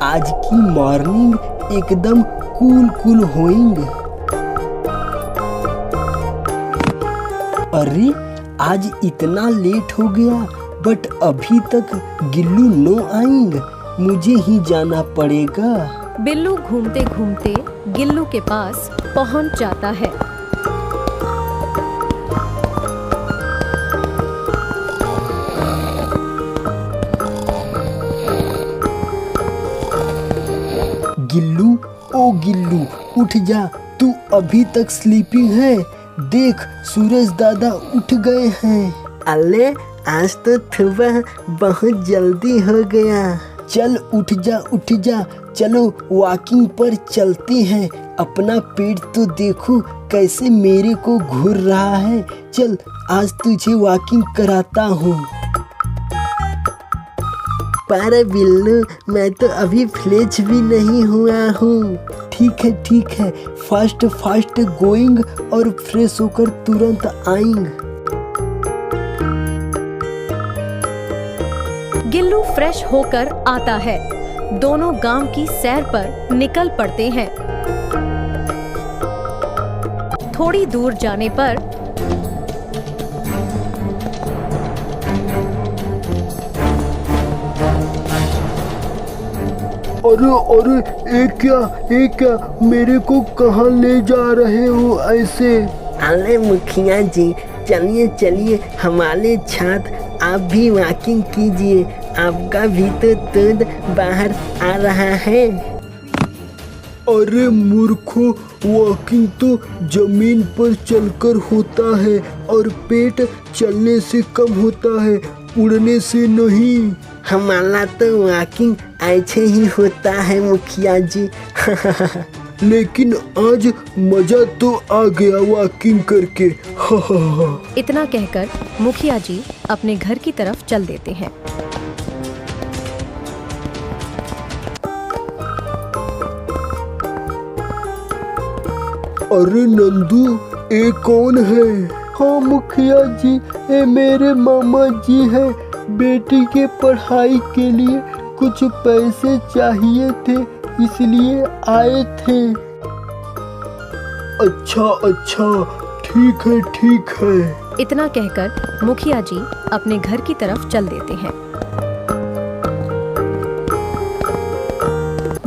आज की मॉर्निंग एकदम कूल होएंगे। अरे आज इतना लेट हो गया बट अभी तक गिल्लू नो आएंगे, मुझे ही जाना पड़ेगा। बिल्लू घूमते घूमते गिल्लू के पास पहुंच जाता है। गिल्लू, ओ गिल्लू उठ जा, तू अभी तक स्लीपिंग है। देख सूरज दादा उठ गए हैं। अले आज तो सुबह बहुत जल्दी हो गया। चल उठ जा, चलो वॉकिंग पर चलते हैं। अपना पेट तो देखो कैसे मेरे को घूर रहा है। चल आज तुझे वॉकिंग कराता हूँ। पर बिल्लू मैं तो अभी फ्रेश भी नहीं हुआ हूँ। ठीक है फास्ट गोइंग और फ्रेश होकर तुरंत आएंगे। गिल्लू फ्रेश होकर आता है। दोनों गांव की सैर पर निकल पड़ते हैं। थोड़ी दूर जाने पर अरे ये क्या मेरे को कहाँ ले जा रहे हो ऐसे? अरे मुखिया जी चलिए हमारे साथ आप भी वॉकिंग कीजिए, आपका भी तो दूध बाहर आ रहा है। अरे मूर्खों, वॉकिंग तो जमीन पर चलकर होता है और पेट चलने से कम होता है, उड़ने से नहीं। हमारा तो वॉकिंग ऐसे ही होता है मुखिया जी। लेकिन आज मजा तो आ गया वॉकिंग करके। इतना कहकर मुखिया जी अपने घर की तरफ चल देते हैं। अरे नंदू, ये कौन है? हाँ मुखिया जी, ये मेरे मामा जी है। बेटी के पढ़ाई के लिए कुछ पैसे चाहिए थे इसलिए आए थे। अच्छा ठीक है। इतना कहकर मुखिया जी अपने घर की तरफ चल देते हैं।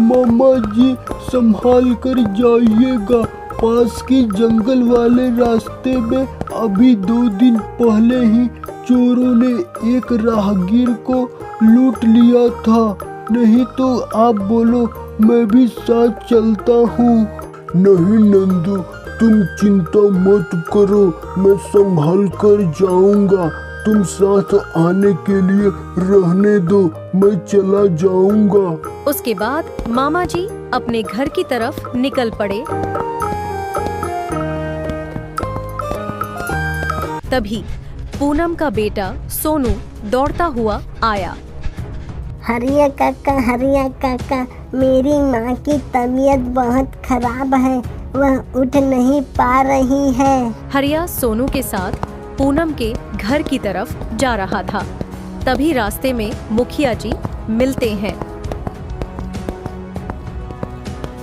मामा जी संभाल कर जाइएगा, पास के जंगल वाले रास्ते में अभी 2 दिन पहले ही चोरों ने एक राहगीर को लूट लिया था। नहीं तो आप बोलो मैं भी साथ चलता हूँ। नहीं नंदू, तुम चिंता मत करो, मैं संभाल कर जाऊंगा। तुम साथ आने के लिए रहने दो, मैं चला जाऊंगा। उसके बाद मामा जी अपने घर की तरफ निकल पड़े। तभी पूनम का बेटा सोनू दौड़ता हुआ आया। हरिया काका, मेरी माँ की तबीयत बहुत खराब है, वह उठ नहीं पा रही है। हरिया सोनू के साथ पूनम के घर की तरफ जा रहा था। तभी रास्ते में मुखिया जी मिलते हैं।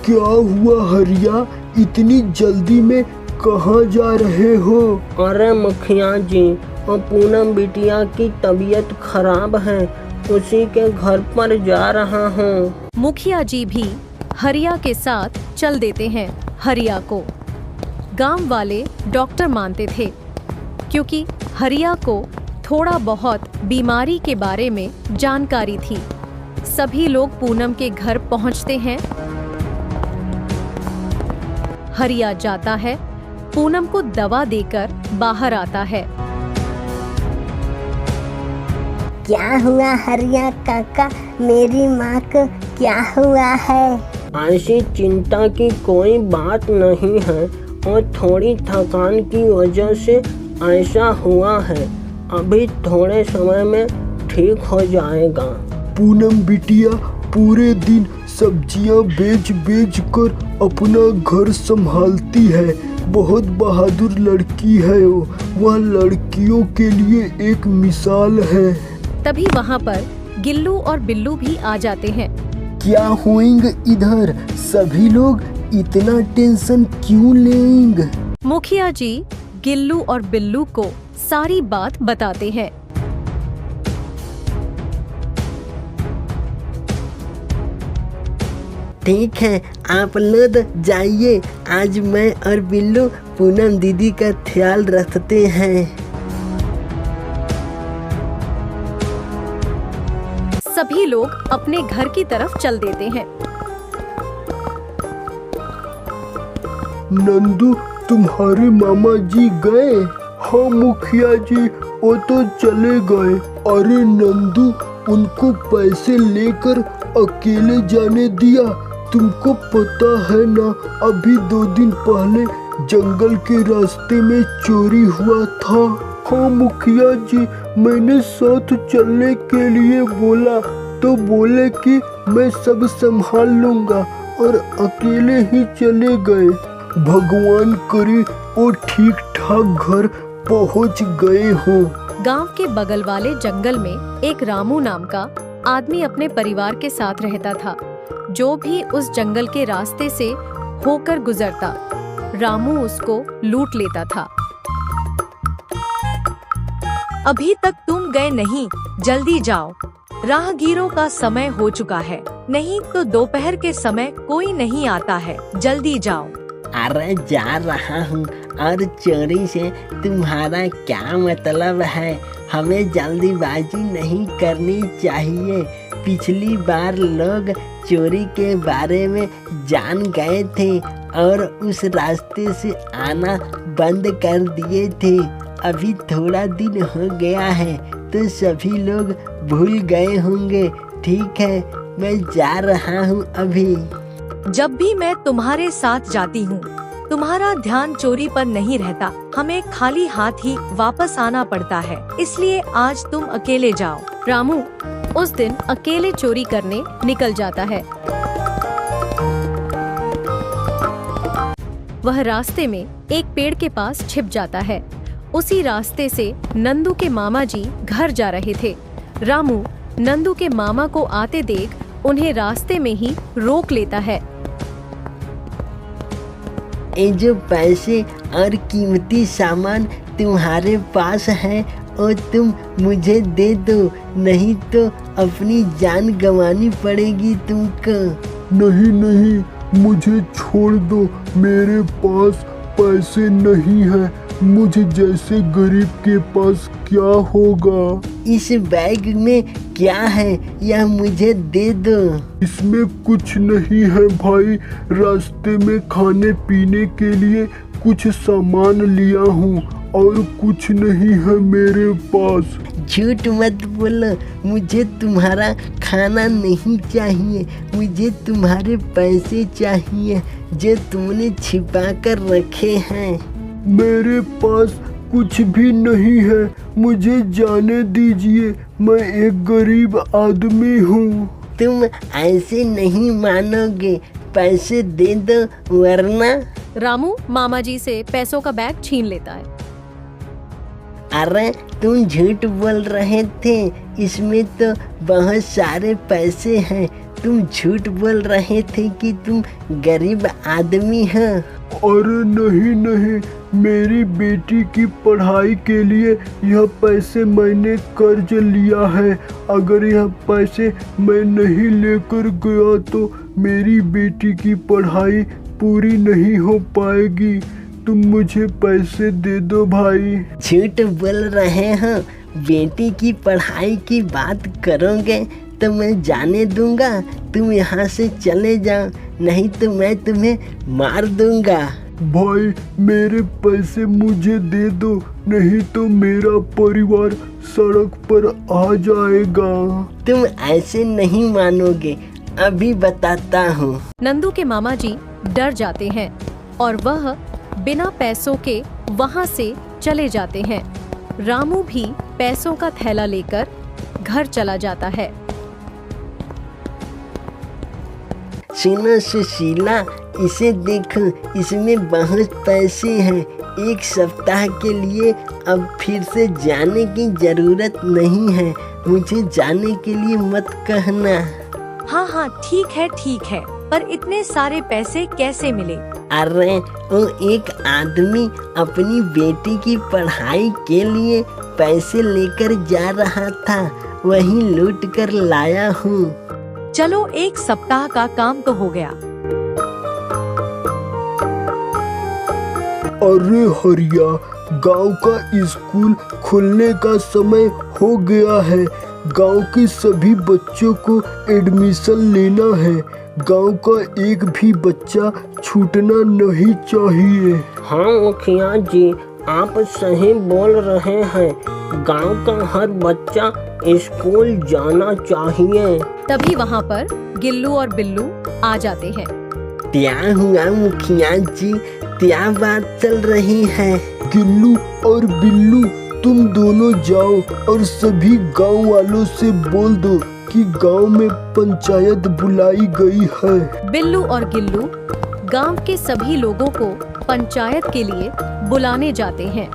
क्या हुआ हरिया, इतनी जल्दी में कहाँ जा रहे हो? अरे मुखिया जी, पूनम बिटिया की तबीयत खराब है, उसी के घर पर जा रहा हूँ। मुखिया जी भी हरिया के साथ चल देते हैं। हरिया को गांव वाले डॉक्टर मानते थे, क्योंकि हरिया को थोड़ा बहुत बीमारी के बारे में जानकारी थी। सभी लोग पूनम के घर पहुंचते हैं। हरिया जाता है, पूनम को दवा देकर बाहर आता है। क्या हुआ हरिया काका, मेरी माँ को क्या हुआ है? ऐसी चिंता की कोई बात नहीं है और थोड़ी थकान की वजह से ऐसा हुआ है। अभी थोड़े समय में ठीक हो जाएगा। पूनम बिटिया पूरे दिन सब्जियां बेच कर अपना घर संभालती है। बहुत बहादुर लड़की है वो, वह लड़कियों के लिए एक मिसाल है। तभी वहाँ पर गिल्लू और बिल्लू भी आ जाते हैं। क्या होएंगे इधर? सभी लोग इतना टेंशन क्यों लेंगे? मुखिया जी गिल्लू और बिल्लू को सारी बात बताते हैं। ठीक है, आप लोग जाइए। आज मैं और बिल्लू पूनम दीदी का ख्याल रखते हैं। सभी लोग अपने घर की तरफ चल देते हैं। नंदू, तुम्हारे मामा जी गए? हाँ मुखिया जी, वो तो चले गए। अरे नंदू, उनको पैसे लेकर अकेले जाने दिया? तुमको पता है ना, अभी 2 दिन पहले जंगल के रास्ते में चोरी हुआ था। हाँ मुखिया जी, मैंने साथ चलने के लिए बोला तो बोले कि मैं सब संभाल लूंगा और अकेले ही चले गए। भगवान करे वो ठीक ठाक घर पहुंच गए हो। गांव के बगल वाले जंगल में एक रामू नाम का आदमी अपने परिवार के साथ रहता था। जो भी उस जंगल के रास्ते से होकर गुजरता, रामू उसको लूट लेता था। अभी तक तुम गए नहीं, जल्दी जाओ। राहगीरों का समय हो चुका है, नहीं तो दोपहर के समय कोई नहीं आता है। जल्दी जाओ। अरे जा रहा हूँ। और चोरी से तुम्हारा क्या मतलब है? हमें जल्दीबाजी नहीं करनी चाहिए। पिछली बार लोग चोरी के बारे में जान गए थे और उस रास्ते से आना बंद कर दिए थे। अभी थोड़ा दिन हो गया है तो सभी लोग भूल गए होंगे। ठीक है, मैं जा रहा हूँ अभी। जब भी मैं तुम्हारे साथ जाती हूँ, तुम्हारा ध्यान चोरी पर नहीं रहता। हमें खाली हाथ ही वापस आना पड़ता है, इसलिए आज तुम अकेले जाओ। रामू उस दिन अकेले चोरी करने निकल जाता है। वह रास्ते में एक पेड़ के पास छिप जाता है। उसी रास्ते से नंदू के मामा जी घर जा रहे थे। रामू नंदू के मामा को आते देख उन्हें रास्ते में ही रोक लेता है। ये जो पैसे और कीमती सामान तुम्हारे पास है और तुम मुझे दे दो, नहीं तो अपनी जान गंवानी पड़ेगी तुमको। नहीं नहीं, मुझे छोड़ दो। मेरे पास पैसे नहीं है। मुझे जैसे गरीब के पास क्या होगा? इस बैग में क्या है, यह मुझे दे दो। इसमें कुछ नहीं है भाई। रास्ते में खाने पीने के लिए कुछ सामान लिया हूँ और कुछ नहीं है मेरे पास। झूठ मत बोलो, मुझे तुम्हारा खाना नहीं चाहिए। मुझे तुम्हारे पैसे चाहिए जो तुमने छिपा कर रखे हैं। मेरे पास कुछ भी नहीं है। मुझे जाने दीजिए, मैं एक गरीब आदमी हूँ। तुम ऐसे नहीं मानोगे, पैसे दे दो वरना। रामू मामा जी से पैसों का बैग छीन लेता है। अरे तुम झूठ बोल रहे थे, इसमें तो बहुत सारे पैसे हैं। तुम झूठ बोल रहे थे कि तुम गरीब आदमी हो। अरे नहीं नहीं, मेरी बेटी की पढ़ाई के लिए यह पैसे मैंने कर्ज लिया है। अगर यह पैसे मैं नहीं लेकर गया तो मेरी बेटी की पढ़ाई पूरी नहीं हो पाएगी। तुम मुझे पैसे दे दो भाई। झूठ बोल रहे हो। बेटी की पढ़ाई की बात करोगे तो मैं जाने दूंगा। तुम यहाँ से चले जाओ, नहीं तो मैं तुम्हें मार दूंगा। भाई मेरे पैसे मुझे दे दो, नहीं तो मेरा परिवार सड़क पर आ जाएगा। तुम ऐसे नहीं मानोगे, अभी बताता हूँ। नंदू के मामा जी डर जाते हैं और वह बिना पैसों के वहाँ से चले जाते हैं। रामू भी पैसों का थैला लेकर घर चला जाता है। सुनो सुशीला, इसे देखो, इसमें बहुत पैसे हैं। एक सप्ताह के लिए अब फिर से जाने की जरूरत नहीं है। मुझे जाने के लिए मत कहना। हाँ हाँ ठीक है, पर इतने सारे पैसे कैसे मिले? अरे वो एक आदमी अपनी बेटी की पढ़ाई के लिए पैसे लेकर जा रहा था, वही लूट कर लाया हूँ। चलो 1 सप्ताह का काम तो हो गया। अरे हरिया, गांव का स्कूल खुलने का समय हो गया है। गांव के सभी बच्चों को एडमिशन लेना है। गांव का एक भी बच्चा छूटना नहीं चाहिए। हाँ मुखिया जी, आप सही बोल रहे हैं। गांव का हर बच्चा स्कूल जाना चाहिए। तभी वहाँ पर गिल्लू और बिल्लू आ जाते हैं। क्या हुआ मुखिया जी, क्या बात चल रही है? गिल्लू और बिल्लू, तुम दोनों जाओ और सभी गांव वालों से बोल दो कि गांव में पंचायत बुलाई गई है। बिल्लू और गिल्लू गांव के सभी लोगों को पंचायत के लिए बुलाने जाते हैं।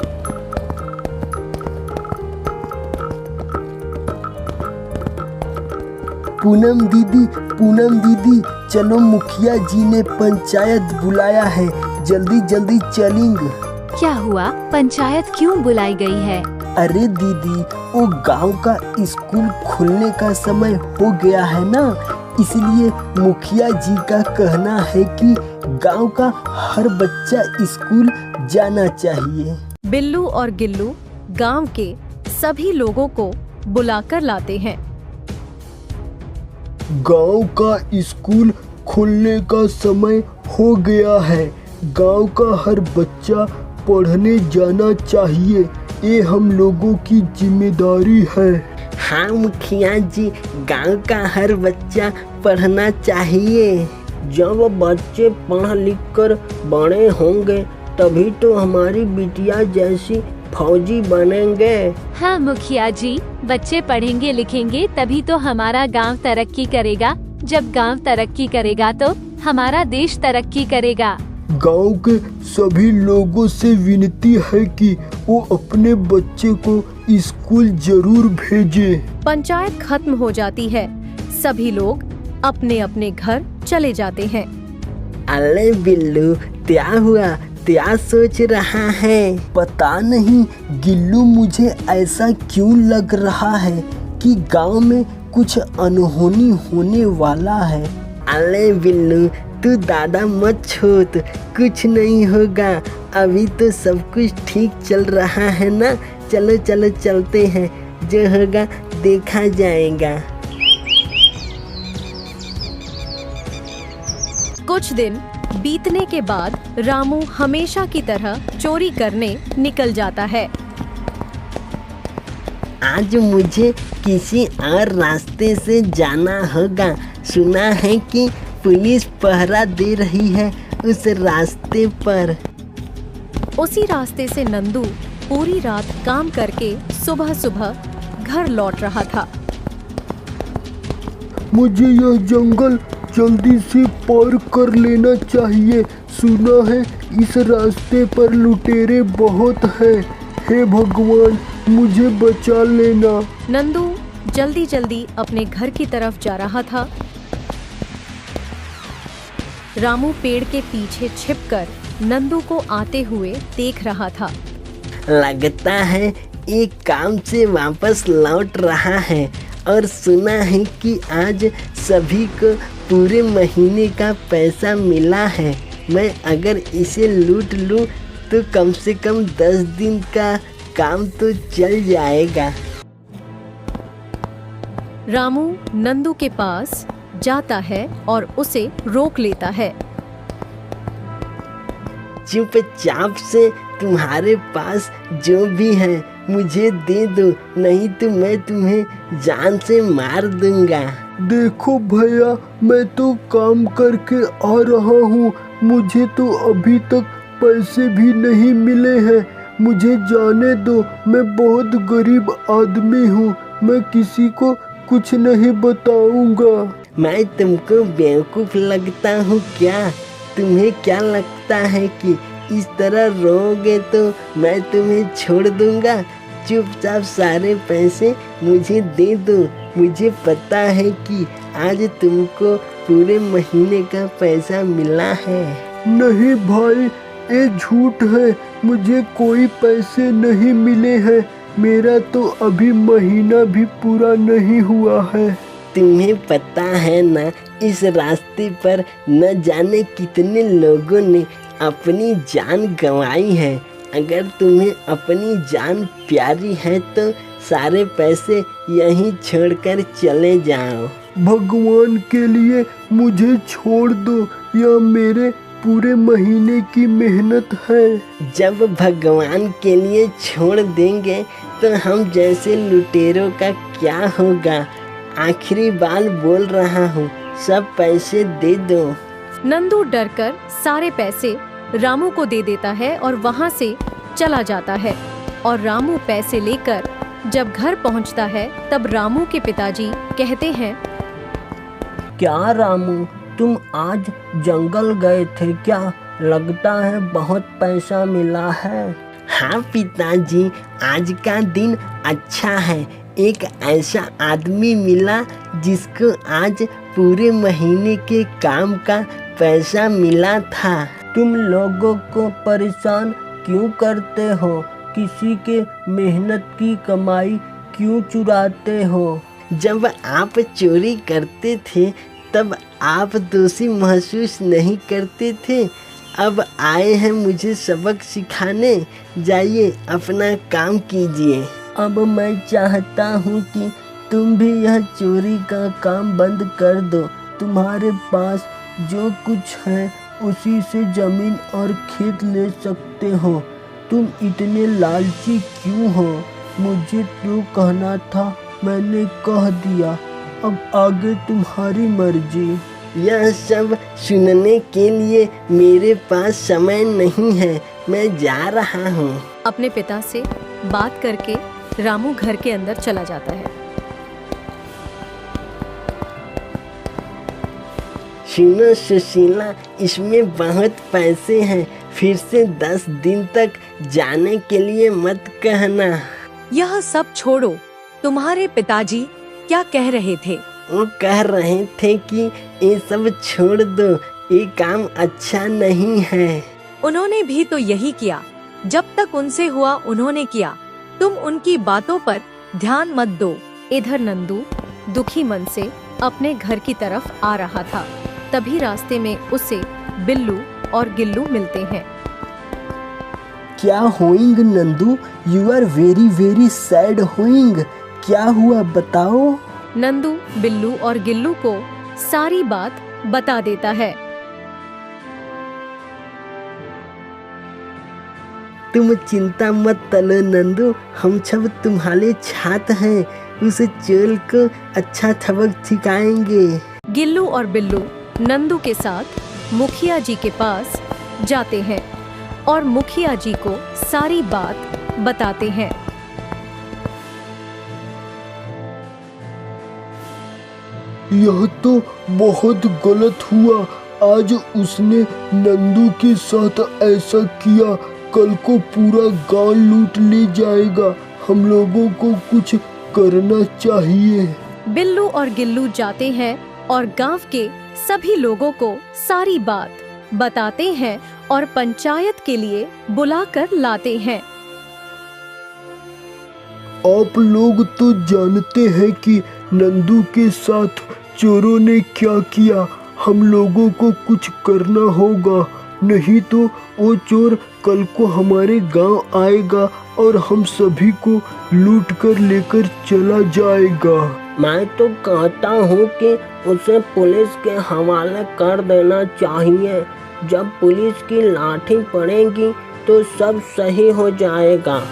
पूनम दीदी, चलो मुखिया जी ने पंचायत बुलाया है, जल्दी जल्दी चलेंगे। क्या हुआ? पंचायत क्यों बुलाई गई है? अरे दीदी, वो गांव का स्कूल खुलने का समय हो गया है ना, इसलिए मुखिया जी का कहना है कि गांव का हर बच्चा स्कूल जाना चाहिए। बिल्लू और गिल्लू गांव के सभी लोगों को बुलाकर लाते हैं। गांव का स्कूल खुलने का समय हो गया है। गांव का हर बच्चा पढ़ने जाना चाहिए, ये हम लोगों की जिम्मेदारी है। हाँ मुखिया जी, गांव का हर बच्चा पढ़ना चाहिए। जब बच्चे पढ़ लिख कर बड़े होंगे तभी तो हमारी बिटिया जैसी फौजी बनेंगे। हाँ मुखिया जी, बच्चे पढ़ेंगे लिखेंगे तभी तो हमारा गांव तरक्की करेगा। जब गांव तरक्की करेगा तो हमारा देश तरक्की करेगा। गांव के सभी लोगों से विनती है कि वो अपने बच्चे को स्कूल जरूर भेजें। पंचायत खत्म हो जाती है। सभी लोग अपने अपने घर चले जाते हैं। अरे बिल्लू, क्या हुआ? क्या सोच रहा है? पता नहीं गिल्लू, मुझे ऐसा क्यों लग रहा है कि गांव में कुछ अनहोनी होने वाला है। अरे बिल्लू, तू दादा मत छोड़, कुछ नहीं होगा। अभी तो सब कुछ ठीक चल रहा है ना। चलो चलो चलते हैं, जो होगा देखा जाएगा। कुछ दिन बीतने के बाद रामू हमेशा की तरह चोरी करने निकल जाता है। आज मुझे किसी और रास्ते से जाना होगा। सुना है कि पुलिस पहरा दे रही है उस रास्ते पर। उसी रास्ते से नंदू पूरी रात काम करके सुबह सुबह घर लौट रहा था। मुझे यह जंगल जल्दी से पार कर लेना चाहिए। सुना है इस रास्ते पर लुटेरे बहुत हैं। हे भगवान, मुझे बचा लेना। नंदू जल्दी जल्दी अपने घर की तरफ जा रहा था। रामू पेड़ के पीछे छिपकर नंदू को आते हुए देख रहा था। लगता है एक काम से वापस लौट रहा है और सुना है कि आज सभी को पूरे महीने का पैसा मिला है। मैं अगर इसे लूट लूं तो कम से कम 10 दिन का काम तो चल जाएगा। रामू नंदू के पास जाता है और उसे रोक लेता है। चुपचाप से तुम्हारे पास जो भी है मुझे दे दो, नहीं तो मैं तुम्हें जान से मार दूंगा। देखो भैया, मैं तो काम करके आ रहा हूँ, मुझे तो अभी तक पैसे भी नहीं मिले हैं। मुझे जाने दो, मैं बहुत गरीब आदमी हूँ, मैं किसी को कुछ नहीं बताऊंगा। मैं तुमको बेवकूफ लगता हूँ क्या? तुम्हें क्या लगता है कि इस तरह रोओगे तो मैं तुम्हें छोड़ दूंगा? चुपचाप सारे पैसे मुझे दे दो, मुझे पता है कि आज तुमको पूरे महीने का पैसा मिला है। नहीं भाई, ये झूठ है, मुझे कोई पैसे नहीं मिले हैं। मेरा तो अभी महीना भी पूरा नहीं हुआ है। तुम्हें पता है ना, इस रास्ते पर न जाने कितने लोगों ने अपनी जान गंवाई है। अगर तुम्हें अपनी जान प्यारी है तो सारे पैसे यहीं छोड़कर चले जाओ। भगवान के लिए मुझे छोड़ दो, यह मेरे पूरे महीने की मेहनत है। जब भगवान के लिए छोड़ देंगे तो हम जैसे लुटेरों का क्या होगा। आखिरी बार बोल रहा हूँ, सब पैसे दे दो। नंदू डरकर सारे पैसे रामू को दे देता है और वहाँ से चला जाता है। और रामू पैसे लेकर जब घर पहुँचता है तब रामू के पिताजी कहते हैं, क्या रामू, तुम आज जंगल गए थे क्या? लगता है बहुत पैसा मिला है। हाँ पिताजी, आज का दिन अच्छा है। एक ऐसा आदमी मिला जिसको आज पूरे महीने के काम का पैसा मिला था। तुम लोगों को परेशान क्यों करते हो? किसी के मेहनत की कमाई क्यों चुराते हो? जब आप चोरी करते थे तब आप दोषी महसूस नहीं करते थे। अब आए हैं मुझे सबक सिखाने। जाइए अपना काम कीजिए। अब मैं चाहता हूँ कि तुम भी यह चोरी का काम बंद कर दो। तुम्हारे पास जो कुछ है उसी से जमीन और खेत ले सकते हो। तुम इतने लालची क्यों हो? मुझे तो कहना था, मैंने कह दिया। अब आगे तुम्हारी मर्जी। यह सब सुनने के लिए मेरे पास समय नहीं है, मैं जा रहा हूँ। अपने पिता से बात करके रामू घर के अंदर चला जाता है। सुनो सुशीला, इसमें बहुत पैसे हैं। फिर से 10 दिन तक जाने के लिए मत कहना। यह सब छोड़ो, तुम्हारे पिताजी क्या कह रहे थे? वो कह रहे थे कि ये सब छोड़ दो, ये काम अच्छा नहीं है। उन्होंने भी तो यही किया। जब तक उनसे हुआ उन्होंने किया। तुम उनकी बातों पर ध्यान मत दो। इधर नंदू दुखी मन से अपने घर की तरफ आ रहा था। तभी रास्ते में उसे बिल्लू और गिल्लू मिलते हैं। क्या होइंग Nandu, you are very very sad होइंग। क्या हुआ बताओ? नंदू बिल्लू और गिल्लू को सारी बात बता देता है। तुम चिंता मत तलो नंदू, हम सब तुम्हारे छात्र हैं। उस चोर को अच्छा सबक सिखाएंगे। गिल्लू और बिल्लू नंदू के साथ मुखिया जी के पास जाते हैं और मुखिया जी को सारी बात बताते हैं। यह तो बहुत गलत हुआ। आज उसने नंदू के साथ ऐसा किया, कल को पूरा गांव लूट ले जाएगा। हम लोगों को कुछ करना चाहिए। बिल्लू और गिल्लू जाते हैं और गांव के सभी लोगों को सारी बात बताते हैं और पंचायत के लिए बुलाकर लाते हैं। आप लोग तो जानते हैं कि नंदू के साथ चोरों ने क्या किया। हम लोगों को कुछ करना होगा, नहीं तो वो चोर कल को हमारे गांव आएगा और हम सभी को लूट कर लेकर चला जाएगा। मैं तो कहता हूँ कि उसे पुलिस के हवाले कर देना चाहिए। जब पुलिस की लाठी पड़ेगी तो सब सही हो जाएगा।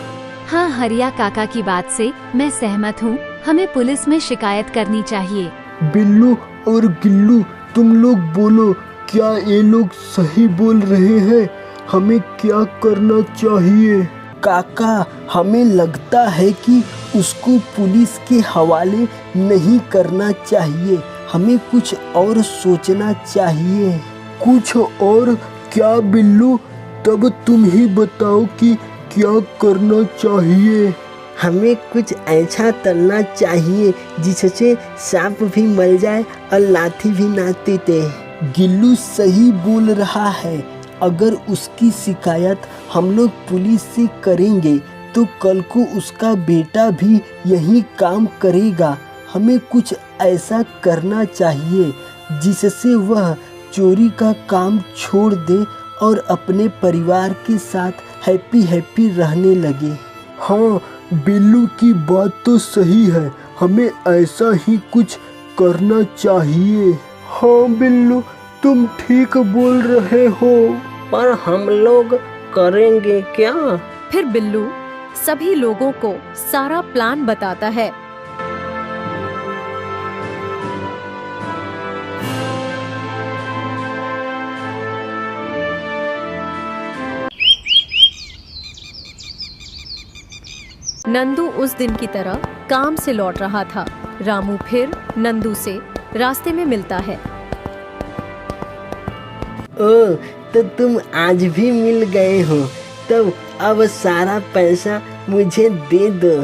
हाँ, हरिया काका की बात से मैं सहमत हूँ। हमें पुलिस में शिकायत करनी चाहिए। बिल्लू और गिल्लू, तुम लोग बोलो, क्या ये लोग सही बोल रहे हैं? हमें क्या करना चाहिए? काका, हमें लगता है कि उसको पुलिस के हवाले नहीं करना चाहिए। हमें कुछ और सोचना चाहिए। कुछ और क्या बिल्लू? तब तुम ही बताओ कि क्या करना चाहिए। हमें कुछ ऐसा करना चाहिए जिससे सांप भी मर जाए और लाठी भी ना टूटे। गिल्लू सही बोल रहा है। अगर उसकी शिकायत हम लोग पुलिस से करेंगे तो कल को उसका बेटा भी यही काम करेगा। हमें कुछ ऐसा करना चाहिए जिससे वह चोरी का काम छोड़ दे और अपने परिवार के साथ हैप्पी रहने लगे। हाँ, बिल्लू की बात तो सही है। हमें ऐसा ही कुछ करना चाहिए। हाँ बिल्लू, तुम ठीक बोल रहे हो। पर हम लोग करेंगे क्या? फिर बिल्लू सभी लोगों को सारा प्लान बताता है। नंदू उस दिन की तरह काम से लौट रहा था। रामू फिर नंदू से रास्ते में मिलता है। ओ, तो तुम आज भी मिल गए हो। तब अब सारा पैसा मुझे दे दो।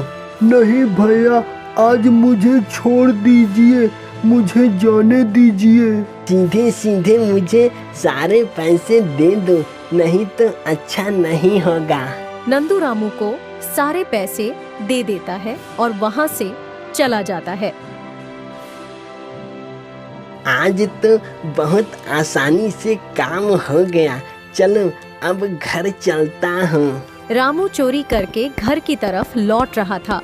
नहीं भैया, आज मुझे छोड़ दीजिए, मुझे जाने दीजिए। सीधे सीधे मुझे सारे पैसे दे दो, नहीं तो अच्छा नहीं होगा। नंदू रामू को सारे पैसे दे देता है और वहाँ से चला जाता है। आज तो बहुत आसानी से काम हो गया। चलो अब घर चलता हूँ। रामू चोरी करके घर की तरफ लौट रहा था।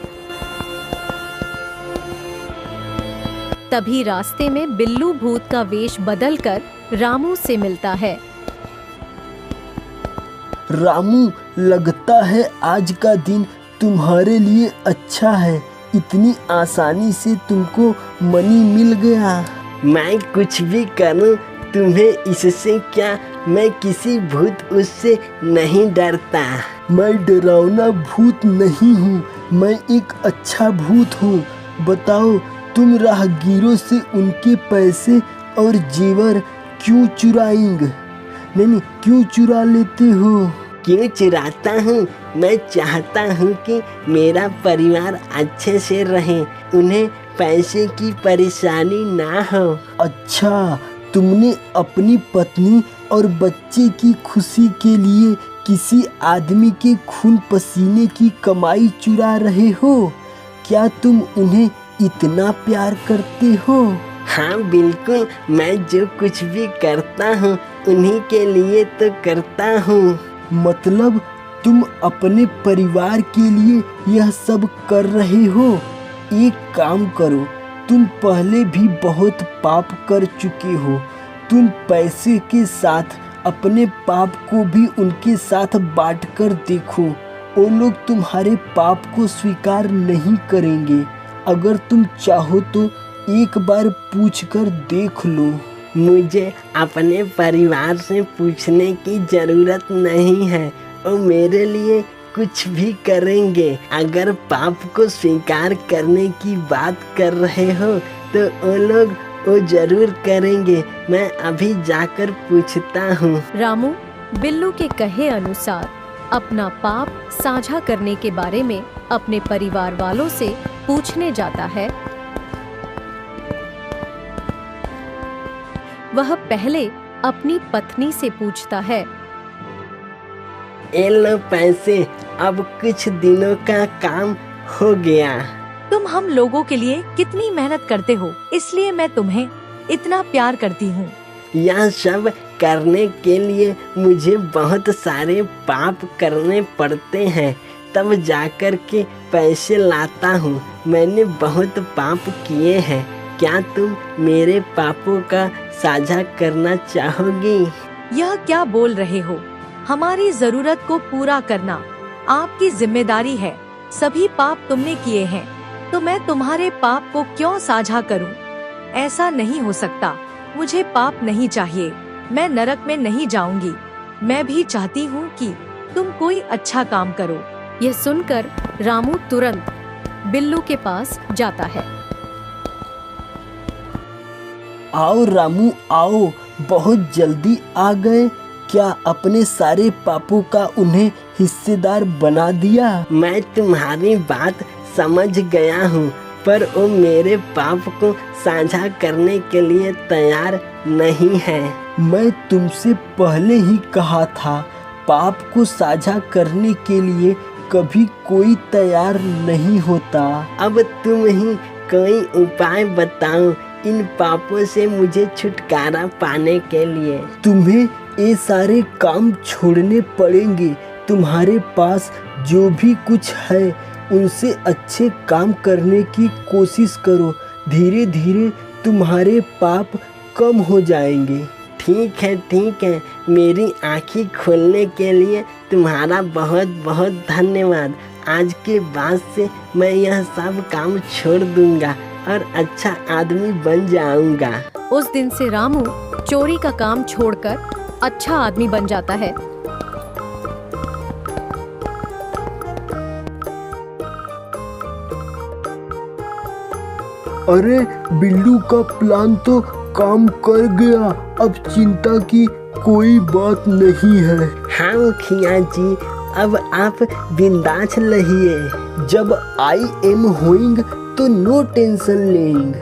तभी रास्ते में बिल्लू भूत का वेश बदलकर रामू से मिलता है। रामू, लगता है आज का दिन तुम्हारे लिए अच्छा है। इतनी आसानी से तुमको मनी मिल गया। मैं कुछ भी करूँ तुम्हें इससे क्या? मैं किसी भूत उससे नहीं डरता। मैं डरावना भूत नहीं हूँ, मैं एक अच्छा भूत हूँ। बताओ, तुम राहगीरों से उनके पैसे और जेवर क्यों चुराएंगे? नहीं, क्यों चुरा लेते हो? क्यों चुराता हूँ? मैं चाहता हूँ कि मेरा परिवार अच्छे से रहे, उन्हें पैसे की परेशानी ना हो। अच्छा, तुमने अपनी पत्नी और बच्चे की खुशी के लिए किसी आदमी के खून पसीने की कमाई चुरा रहे हो? क्या तुम उन्हें इतना प्यार करते हो? हाँ बिल्कुल, मैं जो कुछ भी करता हूँ उन्हीं के लिए तो करता हूँ। मतलब तुम अपने परिवार के लिए यह सब कर रहे हो? एक काम करो, तुम पहले भी बहुत पाप कर चुके हो। तुम पैसे के साथ अपने पाप को भी उनके साथ बांट कर देखो। वो लोग तुम्हारे पाप को स्वीकार नहीं करेंगे। अगर तुम चाहो तो एक बार पूछ कर देख लो। मुझे अपने परिवार से पूछने की जरूरत नहीं है, वो मेरे लिए कुछ भी करेंगे। अगर पाप को स्वीकार करने की बात कर रहे हो तो वो लोग वो जरूर करेंगे। मैं अभी जाकर पूछता हूँ। रामू बिल्लू के कहे अनुसार अपना पाप साझा करने के बारे में अपने परिवार वालों से पूछने जाता है। वह पहले अपनी पत्नी से पूछता है। ये लो पैसे, अब कुछ दिनों का काम हो गया। तुम हम लोगों के लिए कितनी मेहनत करते हो, इसलिए मैं तुम्हें इतना प्यार करती हूँ। यह सब करने के लिए मुझे बहुत सारे पाप करने पड़ते हैं, तब जाकर के पैसे लाता हूँ। मैंने बहुत पाप किए हैं। क्या तुम मेरे पापों का साझा करना चाहोगी? यह क्या बोल रहे हो? हमारी जरूरत को पूरा करना आपकी जिम्मेदारी है। सभी पाप तुमने किए हैं, तो मैं तुम्हारे पाप को क्यों साझा करूं? ऐसा नहीं हो सकता। मुझे पाप नहीं चाहिए। मैं नरक में नहीं जाऊंगी। मैं भी चाहती हूँ कि तुम कोई अच्छा काम करो। यह सुनकर रामू तुरंत बिल्लू के पास जाता है। आओ रामू आओ, बहुत जल्दी आ गए। क्या अपने सारे पापों का उन्हें हिस्सेदार बना दिया? मैं तुम्हारी बात समझ गया हूँ, पर वो मेरे पाप को साझा करने के लिए तैयार नहीं है। मैं तुमसे पहले ही कहा था, पाप को साझा करने के लिए कभी कोई तैयार नहीं होता। अब तुम ही कोई उपाय बताओ इन पापों से मुझे छुटकारा पाने के लिए। तुम्हें ये सारे काम छोड़ने पड़ेंगे। तुम्हारे पास जो भी कुछ है उनसे अच्छे काम करने की कोशिश करो। धीरे धीरे तुम्हारे पाप कम हो जाएंगे। ठीक है, मेरी आँखें खोलने के लिए तुम्हारा बहुत बहुत धन्यवाद। आज के बाद से मैं यह सब काम छोड़ दूंगा और अच्छा आदमी बन जाऊंगा। उस दिन से रामू चोरी का काम छोड़कर अच्छा आदमी बन जाता है। अरे बिल्लू का प्लान तो काम कर गया। अब चिंता की कोई बात नहीं है। हाँ मुखिया जी, अब आप बिंदास रहिए। जब आई एम होइंग तो नो टेंशन लेइंग।